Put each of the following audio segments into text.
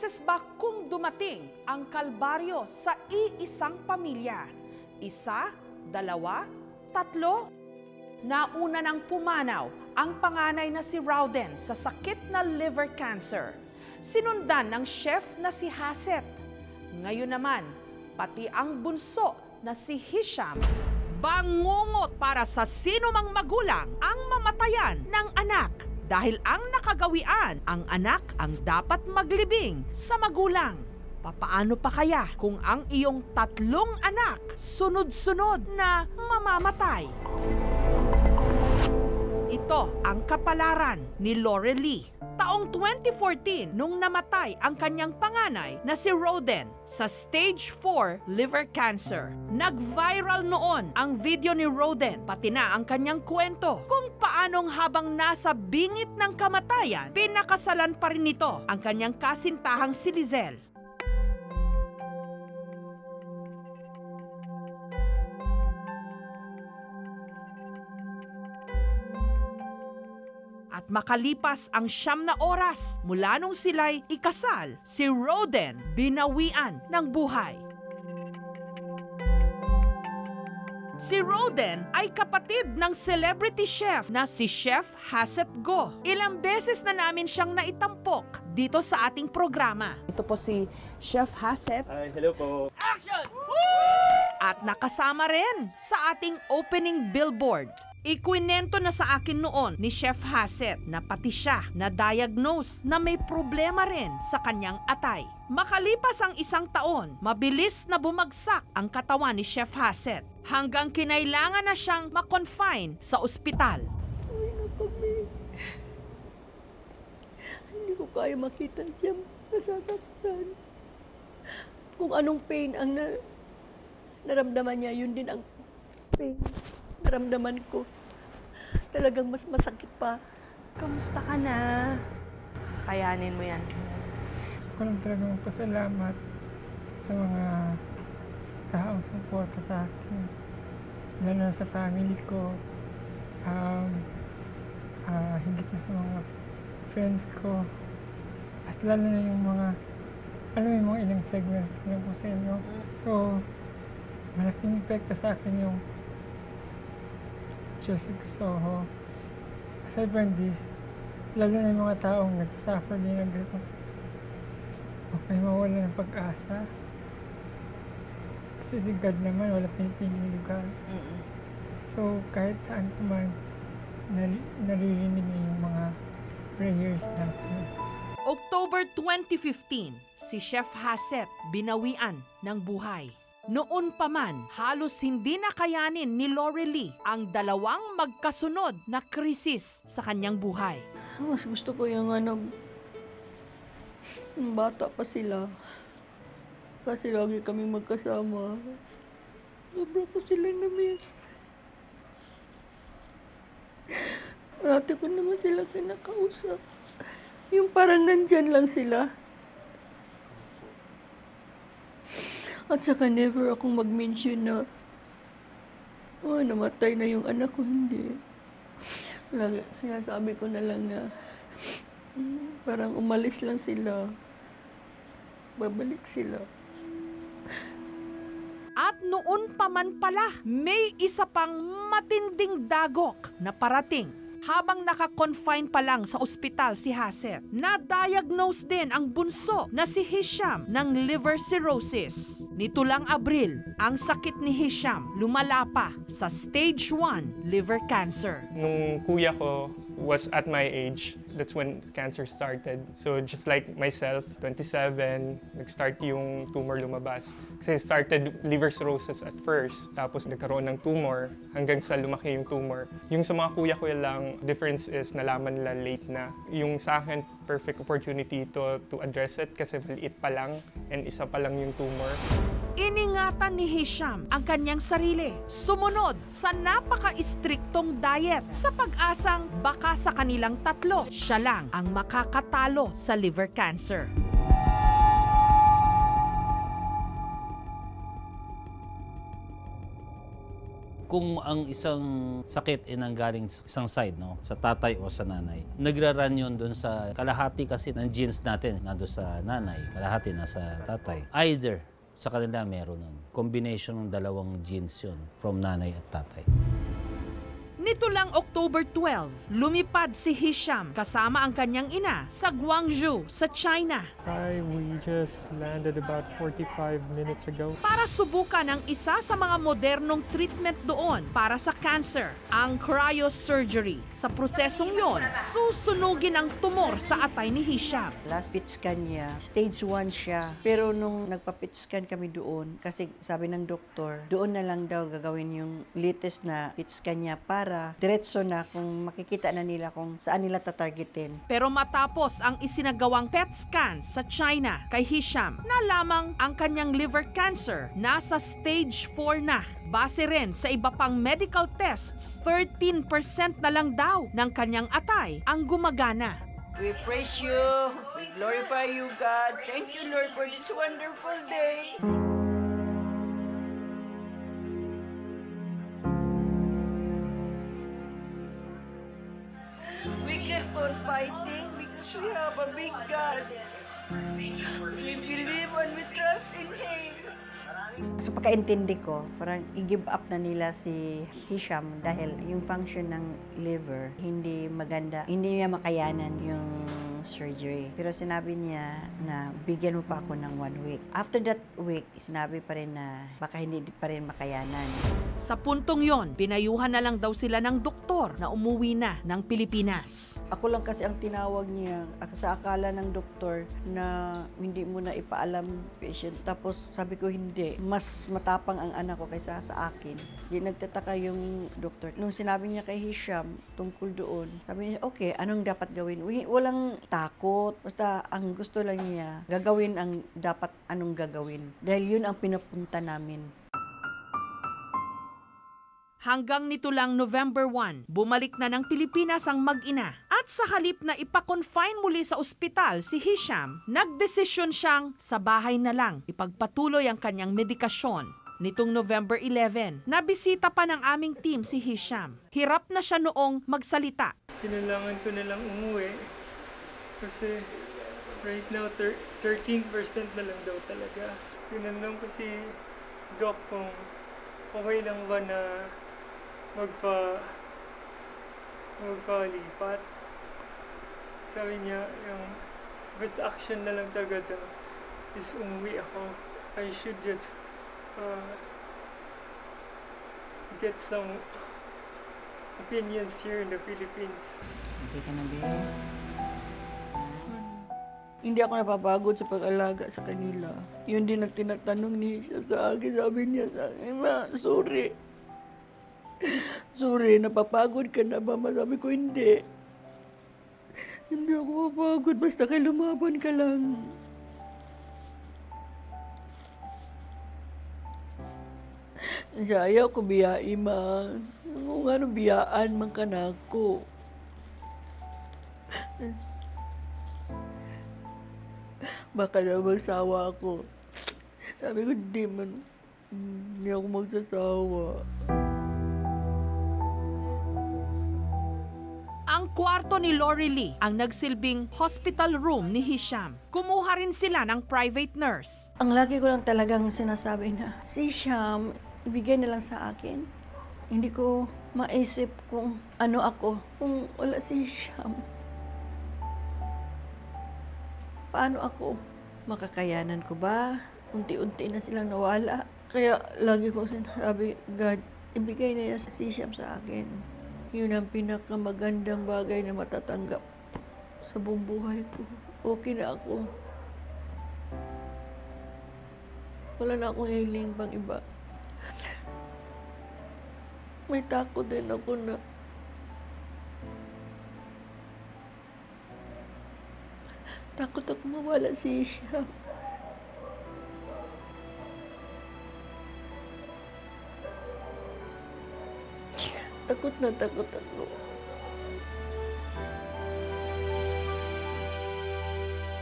beses ba kung dumating ang kalbaryo sa iisang pamilya? Isa, dalawa, tatlo? Nauna nang pumanaw ang panganay na si Rowden sa sakit na liver cancer. Sinundan ng chef na si Haset. Ngayon naman, pati ang bunso na si Hisham. Bangungot para sa sino mang magulang ang mamatayan ng anak. Dahil ang nakagawian, ang anak ang dapat maglibing sa magulang. Papaano pa kaya kung ang iyong tatlong anak sunod-sunod na mamamatay? Ito ang kapalaran ni Lorelie. Taong 2014 nung namatay ang kanyang panganay na si Rowden sa stage 4 liver cancer. Nag-viral noon ang video ni Rowden, pati na ang kanyang kwento kung paanong habang nasa bingit ng kamatayan, pinakasalan pa rin nito ang kanyang kasintahang si Lizelle. At makalipas ang 9 na oras mula nung sila'y ikasal, si Rowden binawian ng buhay. Si Rowden ay kapatid ng celebrity chef na si Chef Haset Go. Ilang beses na namin siyang naitampok dito sa ating programa. Ito po si Chef Haset. Hello po. Action! At nakasama rin sa ating opening billboard. Ikwinento na sa akin noon ni Chef Haset na pati siya na-diagnose na may problema rin sa kanyang atay. Makalipas ang 1 taon, mabilis na bumagsak ang katawan ni Chef Haset hanggang kinailangan na siyang ma-confine sa ospital. Uwi na kami. Hindi ko kaya makita siya nasasaktan. Kung anong pain ang naramdaman niya, yun din ang pain naramdaman ko. Talagang mas masakit pa. Kamusta ka na? Kayanin mo yan. Gusto ko lang talaga magpasalamat sa mga taong suporta sa akin. Lalo na sa family ko. Higit na sa mga friends ko. At lalo na yung mga, alam mo yung mga ilang segments ko na po sa inyo. So, malaking epekto sa akin yung Jessica Soho. Aside from this, lalo na yung mga taong nagsasuffer din ng ganito. Huwag kayo mawala ng pag-asa. Kasi si God naman, wala pinipiling lugar. So, kahit saan ko man, naririnig niya yung mga prayers natin. October 2015, si Chef Haset binawian ng buhay. Noon pa man, halos hindi na kayanin ni Lorelie ang 2 magkasunod na krisis sa kanyang buhay. Mas gusto ko yung bata pa sila. Kasi lagi kami magkasama. Sobra ko sila na-miss. Parati ko naman sila kinakausap. Yung parang nandyan lang sila. At saka never akong mag-mention na namatay na yung anak ko, hindi. Lagi, sinasabi ko na lang na parang umalis lang sila. Babalik sila. At noon pa man pala, may isa pang matinding dagok na parating. Habang naka-confine pa lang sa ospital si Haset, na-diagnose din ang bunso na si Hisham ng liver cirrhosis. Nito lang Abril, ang sakit ni Hisham lumala pa sa stage 1 liver cancer. Nung kuya ko was at my age, that's when cancer started. So just like myself, 27, nag-start yung tumor lumabas. Kasi started liver cirrhosis at first, tapos nagkaroon ng tumor hanggang sa lumaki yung tumor. Yung sa mga kuya ko lang, difference is nalaman nila late na. Yung sa akin, perfect opportunity to address it kasi maliit pa lang and isa pa lang yung tumor. Iningatan ni Hisham ang kanyang sarili. Sumunod sa napaka-istriktong diet sa pag-asang baka sa kanilang 3, siya lang ang makakatalo sa liver cancer. Kung ang isang sakit ay nanggaling sa isang side, no, sa tatay o sa nanay, nagra-run yun doon sa kalahati kasi ng genes natin, nando sa nanay, kalahati nasa tatay. Either sa kanila meron nun. Combination ng dalawang genes yun from nanay at tatay. Nito lang October 12, lumipad si Hisham kasama ang kanyang ina sa Guangzhou, sa China, We just landed about 45 minutes ago. para subukan ang isa sa mga modernong treatment doon para sa cancer, ang cryosurgery. Sa prosesong yon, susunugin ang tumor sa atay ni Hisham. Last PET scan niya, stage 1 siya. Pero nung nagpa-PET scan kami doon, kasi sabi ng doktor, doon na lang daw gagawin yung latest na PET scan niya para diretso na kung makikita na nila kung saan nila tatargetin. Pero matapos ang isinagawang PET scan sa China kay Hisham, nalamang ang kanyang liver cancer nasa stage 4 na. Base rin sa iba pang medical tests, 13% na lang daw ng kanyang atay ang gumagana. We praise you, we glorify you, God. Thank you, Lord, for this wonderful day. We keep on fighting because we have a big God. We believe and we trust in Him. Sa pagkaintindi ko, parang i-give up na nila si Hisham dahil yung function ng liver hindi maganda. Hindi niya makayanan yung surgery. Pero sinabi niya na bigyan mo pa ako ng 1 week. After that week, sinabi pa rin na baka hindi pa rin makayanan. Sa puntong yon, pinayuhan na lang daw sila ng doktor na umuwi na ng Pilipinas. Ako lang kasi ang tinawag niya sa akala ng doktor na hindi mo na ipaalam patient. Tapos sabi ko hindi. Mas matapang ang anak ko kaysa sa akin. Di nagtataka yung doktor. Nung sinabi niya kay Hisham tungkol doon, sabi niya, okay, anong dapat gawin? Walang takot. Basta ang gusto lang niya, gagawin ang dapat anong gagawin. Dahil yun ang pinapunta namin. Hanggang nito lang November 1, bumalik na ng Pilipinas ang mag-ina. At sa halip na ipa-confine muli sa ospital si Hisham, nagdesisyon siyang sa bahay na lang ipagpatuloy ang kanyang medikasyon. Nitong November 11, nabisita pa ng aming team si Hisham. Hirap na siya noong magsalita. Kailangan ko na lang umuwi kasi right now 13% na lang daw talaga. Tinanong ko si Doc kung okay lang ba na magpalipat. Sabi niya, yung best action na lang talaga is umuwi ako. I should just get some opinions here in the Philippines. Okay ka na, baby? Hindi ako napapagod sa pag-alaga sa kanila. Yun din ang tinatanong ni Hisham sa akin. Sabi niya sa akin, Ma, sorry. Sorry, napapagod ka na ba? Sabi ko, hindi. Hindi ako mapagod. Basta kayo lumaban ka lang. Siya, ayaw ko biyai, Ma. Kung ano biyaan man ka na ako. Baka na magsawa ako. Sabi ko, hindi ako magsasawa. Ang kwarto ni Lori Lee ang nagsilbing hospital room ni Hisham. Kumuha rin sila ng private nurse. Ang lagi ko lang talagang sinasabi na, si Hisham, ibigay na lang sa akin. Hindi ko maisip kung ano ako, kung wala si Hisham. Paano ako? Makakayanan ko ba? Unti-unti na silang nawala. Kaya lagi kong sinasabi, God, ibigay na yan si Hisham sa akin. Yun ang pinakamagandang bagay na matatanggap sa buong buhay ko. Okay na ako. Wala na akong hiling pang iba. May takot din ako na takot ako mawala si Hisham. Takot na takot ako.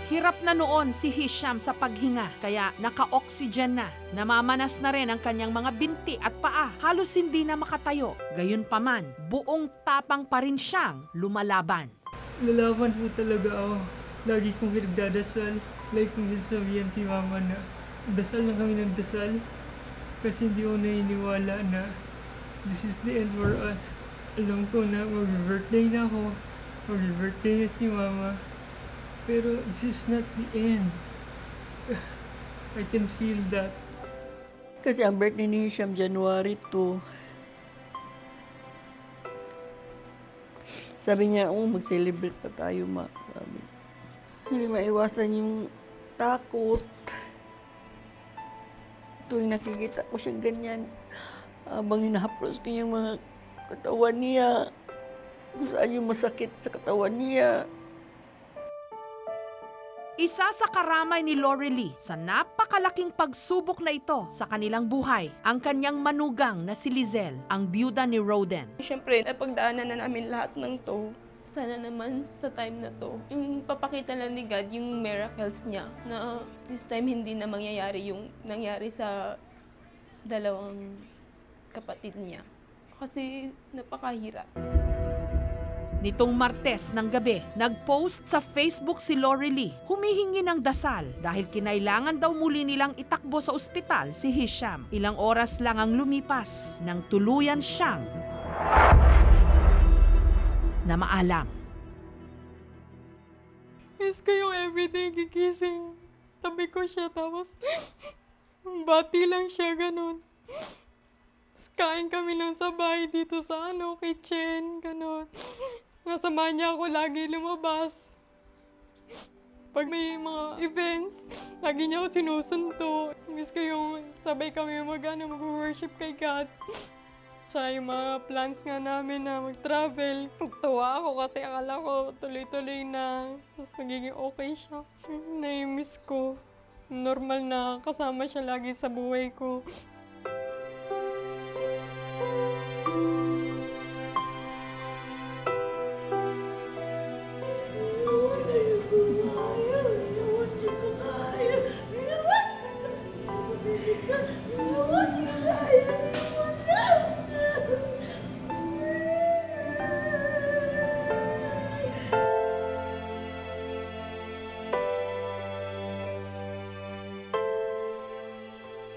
Hirap na noon si Hisham sa paghinga, kaya naka-oxygen na. Namamanas na rin ang kanyang mga binti at paa. Halos hindi na makatayo. Gayunpaman, buong tapang pa rin siyang lumalaban. Lalaban po talaga ako. Lagi kong pinagdadasal. Like kung sinasabihan si mama na dasal lang kami ng dasal. Kasi hindi ko naniniwala na this is the end for us. Alam ko na mag-birthday na ako. Mag-birthday na si mama. Pero this is not the end. I can feel that. Kasi ang birthday ni Hisham, January 2. Sabi niya, mag-celebrate pa tayo, ma. Sabi. Hindi maiwasan yung takot. Tuwing nakikita ko siya ganyan, habang hinahaplos ko yung mga katawan niya, kung saan yung masakit sa katawan niya. Isa sa karamay ni Lorelie sa napakalaking pagsubok na ito sa kanilang buhay, ang kanyang manugang na si Lizelle, ang byuda ni Roden. Siyempre, napagdaanan na namin lahat ng to. Sana naman sa time na to, yung papakita lang ni God yung miracles niya na this time hindi na mangyayari yung nangyari sa dalawang kapatid niya. Kasi napakahirap. Nitong Martes ng gabi, nag-post sa Facebook si Lorelie, humihingi ng dasal dahil kinailangan daw muli nilang itakbo sa ospital si Hisham. Ilang oras lang ang lumipas nang tuluyan siyang na maalam. Miss ko yung everyday gigising. Tabi ko siya, tapos bati lang siya, ganun. Tapos kain kami ng sabay dito sa kitchen, ganun. Nasamahan niya ako lagi lumabas. Pag may mga events, lagi niya ako sinusunto. Miss ko yung sabay kami mag-worship kay God. Tsaka yung mga plans nga namin na mag-travel. Tuwa ako kasi akala ko tuloy-tuloy na. Tapos magiging okay siya. Na-miss ko. Normal na kasama siya lagi sa buhay ko.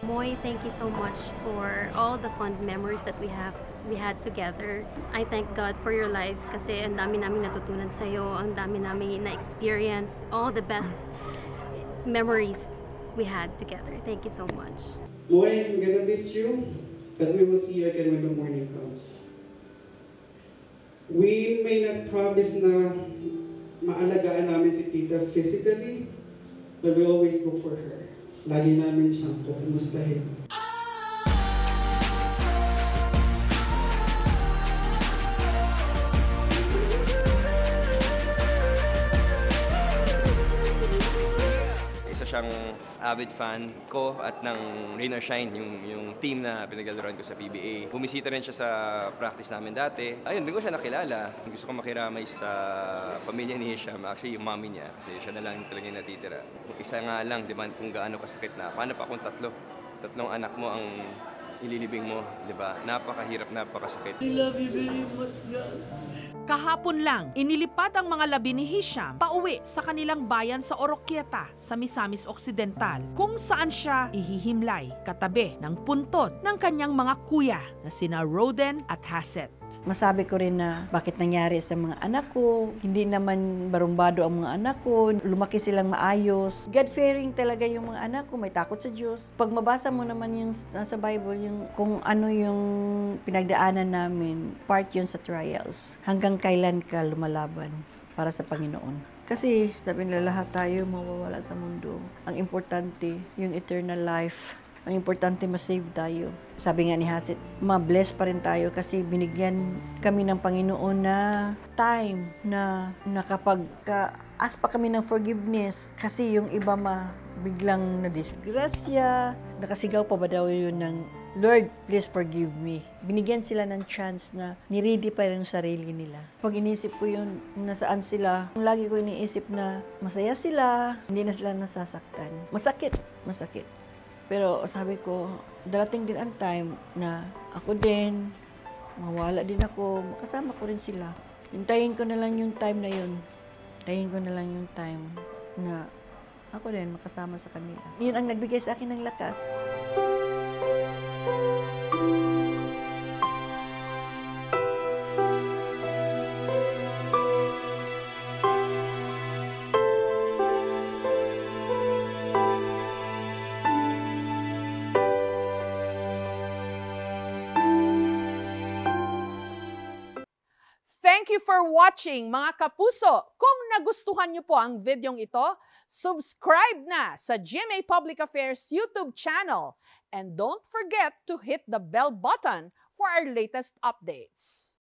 Moy, thank you so much for all the fond memories that we had together. I thank God for your life kasi ang dami namin natutunan sa iyo, ang dami namin na-experience, all the best memories we had together. Thank you so much. Moy, I'm gonna miss you, but we will see you again when the morning comes. We may not promise na maalagaan namin si Tita physically, but we always look for her. Lagi namin siyang kukumustahin. Isa siyang avid fan ko at ng Rain or Shine, yung team na pinaglaruan ko sa PBA. Bumisita rin siya sa practice namin dati. Ayun, doon ko siya nakilala. Gusto ko makiramay sa pamilya ni Hisham, actually yung mommy niya, kasi siya na lang talaga yung natitira. Isa nga lang, di ba, kung gaano kasakit na. Paano pa kung tatlong anak mo ang ililibing mo, di ba? Napakahirap, napakasakit. I love you very much, God. Kahapon lang, inilipad ang mga labi ni Hisham pauwi sa kanilang bayan sa Oroquieta sa Misamis Occidental, kung saan siya ihihimlay katabi ng puntod ng kanyang mga kuya na sina Roden at Haset. Masabi ko rin na bakit nangyari sa mga anak ko. Hindi naman barumbado ang mga anak ko. Lumaki silang maayos. God-fearing talaga yung mga anak ko. May takot sa Diyos. Pag mabasa mo naman yung nasa Bible, yung kung ano yung pinagdaanan namin, part yun sa trials. Hanggang kailan ka lumalaban para sa Panginoon. Kasi sabi nila lahat tayo mawawala sa mundo. Ang importante, yung eternal life. Ang importante, ma-save tayo. Sabi nga ni Hasit, ma-bless pa rin tayo kasi binigyan kami ng Panginoon na time na nakapag-ask pa kami ng forgiveness. Kasi yung iba biglang na-disgrasya, nakasigaw pa ba daw yun ng Lord, please forgive me. Binigyan sila ng chance na niredy pa rin yung sarili nila. Pag inisip ko yun, nasaan sila, lagi ko iniisip na masaya sila, hindi na sila nasasaktan. Masakit, masakit. Pero sabi ko, darating din ang time na ako din, mawala din ako, makasama ko rin sila. Hintayin ko na lang yung time na yun. Hintayin ko na lang yung time na ako din makasama sa kanila. Yun ang nagbigay sa akin ng lakas. Thank you for watching, mga kapuso. Kung nagustuhan niyo po ang videong ito, subscribe na sa GMA Public Affairs YouTube channel. And don't forget to hit the bell button for our latest updates.